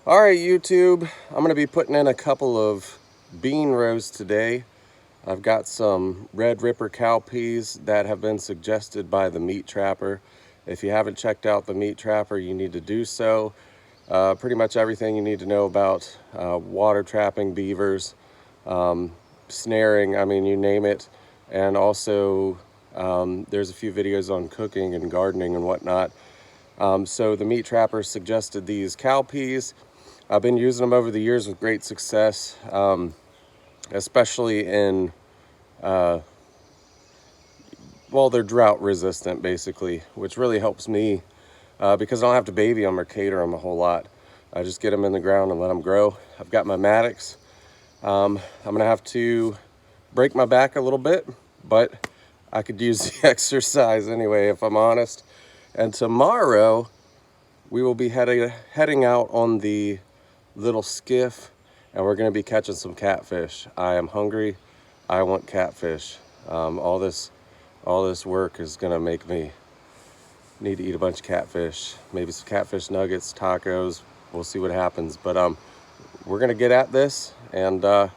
All right, YouTube, I'm going to be putting in a couple of bean rows today. I've got some red ripper cowpeas that have been suggested by the meat trapper. If you haven't checked out the meat trapper, you need to do so. Pretty much everything you need to know about water trapping beavers, snaring, I mean, you name it. And also there's a few videos on cooking and gardening and whatnot. So the meat trapper suggested these cowpeas. I've been using them over the years with great success, especially in, well, they're drought resistant basically, which really helps me because I don't have to baby them or cater them a whole lot. I just get them in the ground and let them grow. I've got my mattocks. I'm gonna have to break my back a little bit, but I could use the exercise anyway, if I'm honest. And tomorrow we will be heading out on the little skiff, and we're going to be catching some catfish. I am hungry. I want catfish. All this work is going to make me need to eat a bunch of catfish. Maybe some catfish nuggets, tacos. We'll see what happens. But we're going to get at this, and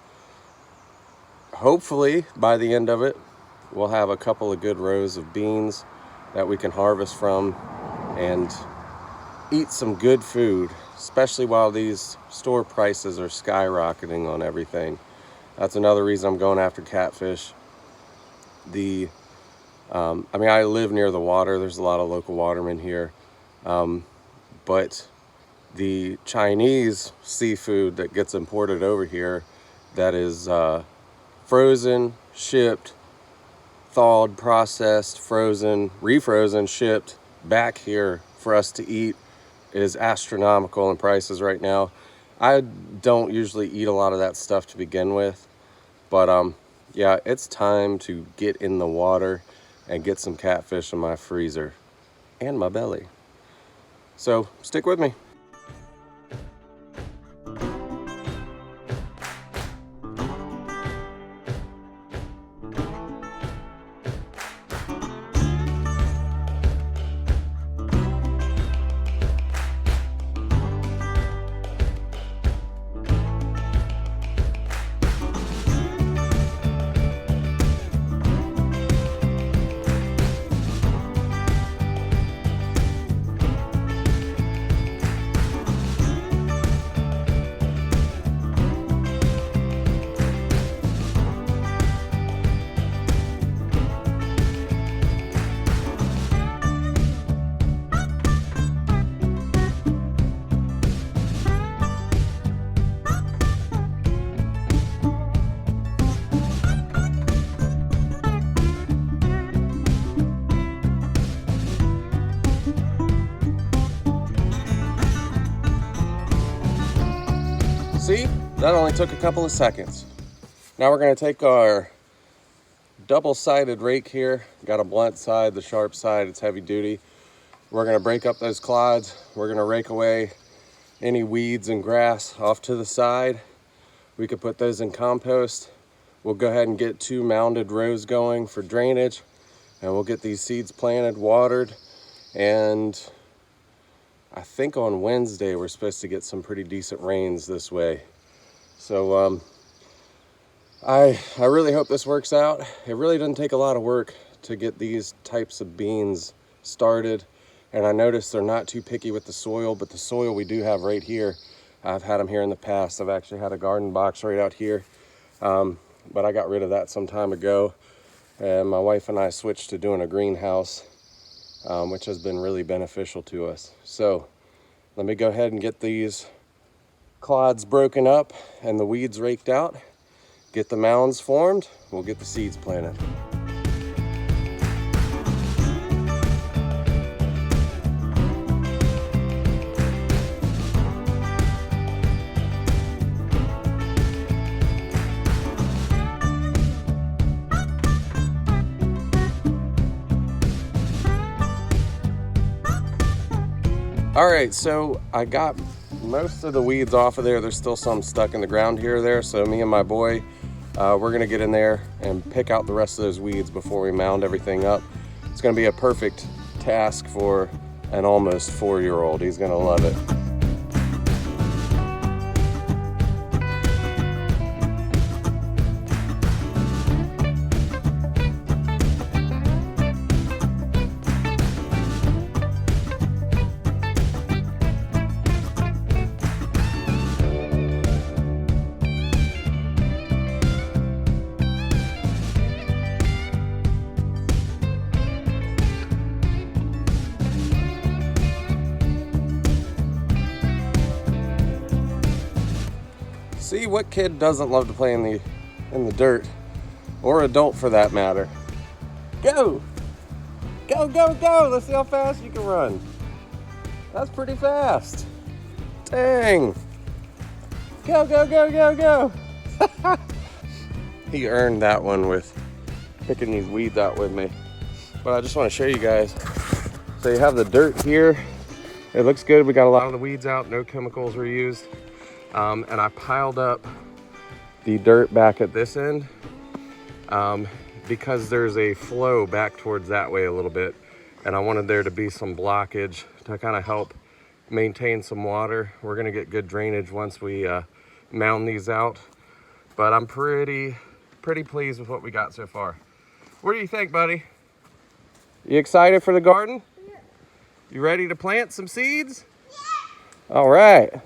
hopefully by the end of it, we'll have a couple of good rows of beans that we can harvest from and eat some good food, especially while these store prices are skyrocketing on everything. That's another reason I'm going after catfish. I mean, I live near the water. There's a lot of local watermen here. But the Chinese seafood that gets imported over here that is frozen, shipped, thawed, processed, frozen, refrozen, shipped back here for us to eat is astronomical in prices right now. I don't usually eat a lot of that stuff to begin with, but yeah, it's time to get in the water and get some catfish in my freezer and my belly. So stick with me. See, that only took a couple of seconds. Now we're going to take our double-sided rake here. Got a blunt side, the sharp side, it's heavy duty. We're going to break up those clods. We're going to rake away any weeds and grass off to the side. We could put those in compost. We'll go ahead and get 2 mounded rows going for drainage, and we'll get these seeds planted, watered, and I think on Wednesday we're supposed to get some pretty decent rains this way. So I really hope this works out. It really doesn't take a lot of work to get these types of beans started. And I noticed they're not too picky with the soil, but the soil we do have right here, I've had them here in the past. I've actually had a garden box right out here, but I got rid of that some time ago. And my wife and I switched to doing a greenhouse, which has been really beneficial to us. So let me go ahead and get these clods broken up and the weeds raked out, get the mounds formed, we'll get the seeds planted. All right, so I got most of the weeds off of there. There's still some stuck in the ground here or there. So me and my boy, we're gonna get in there and pick out the rest of those weeds before we mound everything up. It's gonna be a perfect task for an almost 4-year-old. He's gonna love it. See, what kid doesn't love to play in the dirt, or adult for that matter? Go! Go, go, go! Let's see how fast you can run. That's pretty fast. Dang! Go, go, go, go, go! He earned that one with picking these weeds out with me. But I just want to show you guys. So you have the dirt here. It looks good. We got a lot of the weeds out. No chemicals were used. And I piled up the dirt back at this end because there's a flow back towards that way a little bit. And I wanted there to be some blockage to kind of help maintain some water. We're gonna get good drainage once we mound these out. But I'm pretty pleased with what we got so far. What do you think, buddy? You excited for the garden? Yeah. You ready to plant some seeds? Yeah. All right.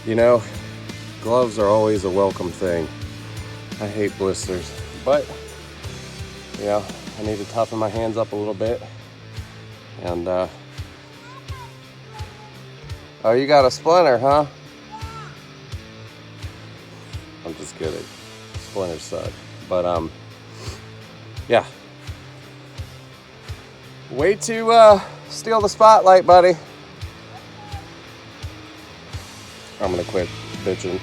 You know, gloves are always a welcome thing. I hate blisters, but you know, I need to toughen my hands up a little bit. And oh, you got a splinter, huh? I'm just kidding. Splinters suck. But yeah. Way to steal the spotlight, buddy. I'm gonna quit bitching.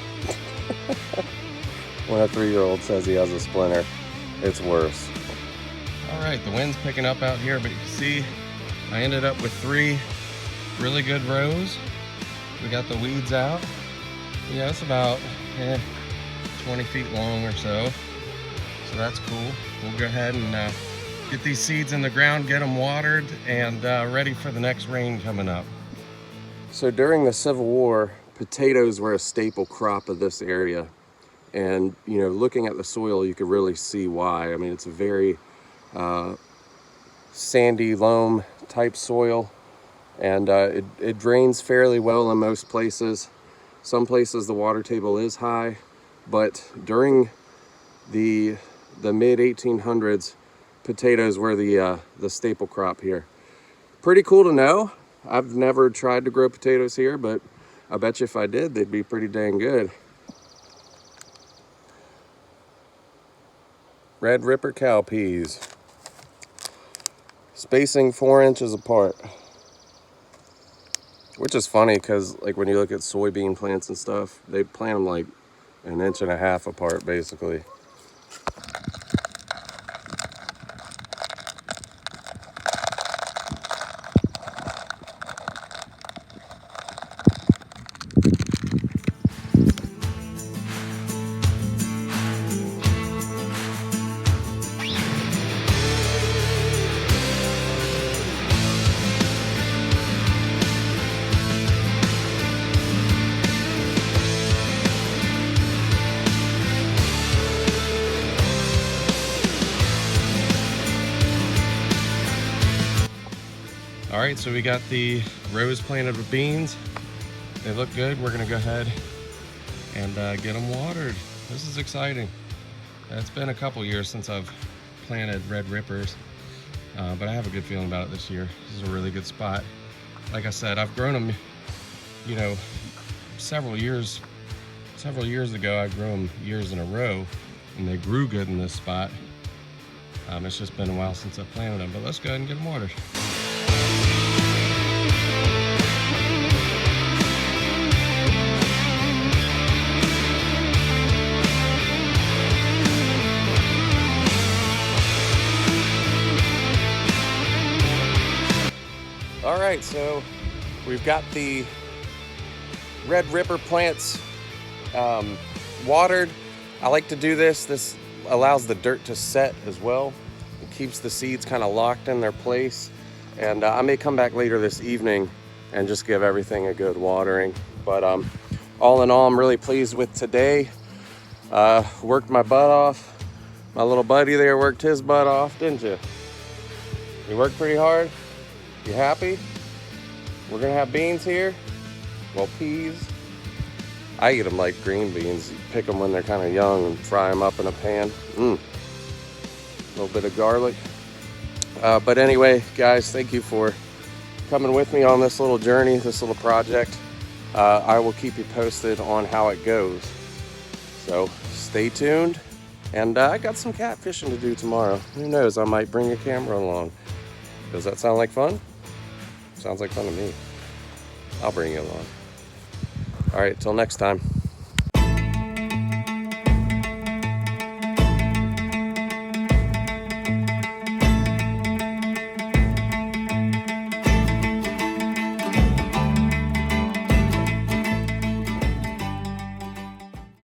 When a 3-year-old says he has a splinter, it's worse. All right, the wind's picking up out here, but you can see I ended up with 3 really good rows. We got the weeds out. Yeah, it's about 20 feet long or so. So that's cool. We'll go ahead and get these seeds in the ground, get them watered, and ready for the next rain coming up. So during the Civil War, potatoes were a staple crop of this area. And, you know, looking at the soil, you could really see why. I mean, it's a very sandy loam type soil, and it drains fairly well in most places. Some places the water table is high, but during the mid 1800s, potatoes were the staple crop here. Pretty cool to know. I've never tried to grow potatoes here, but I bet you if I did, they'd be pretty dang good. Red Ripper cowpeas. Spacing 4 inches apart. Which is funny because, like, when you look at soybean plants and stuff, they plant them like 1.5 inches apart, basically. All right, so we got the rows planted with beans. They look good. We're gonna go ahead and get them watered. This is exciting. It's been a couple years since I've planted Red Rippers, but I have a good feeling about it this year. This is a really good spot. Like I said, I've grown them, you know, several years ago. I grew them years in a row, and they grew good in this spot. It's just been a while since I planted them, but let's go ahead and get them watered. All right, so we've got the Red Ripper plants watered. I like to do this. This allows the dirt to set as well. It keeps the seeds kind of locked in their place. And I may come back later this evening and just give everything a good watering. But all in all, I'm really pleased with today. Worked my butt off. My little buddy there worked his butt off, didn't you? You worked pretty hard? You happy? We're gonna have beans here. Well, peas. I eat them like green beans. You pick them when they're kind of young and fry them up in a pan. A little bit of garlic. But anyway, guys, thank you for coming with me on this little journey, this little project. I will keep you posted on how it goes. So stay tuned. And I got some catfishing to do tomorrow. Who knows, I might bring a camera along. Does that sound like fun? Sounds like fun to me. I'll bring you along. All right, till next time.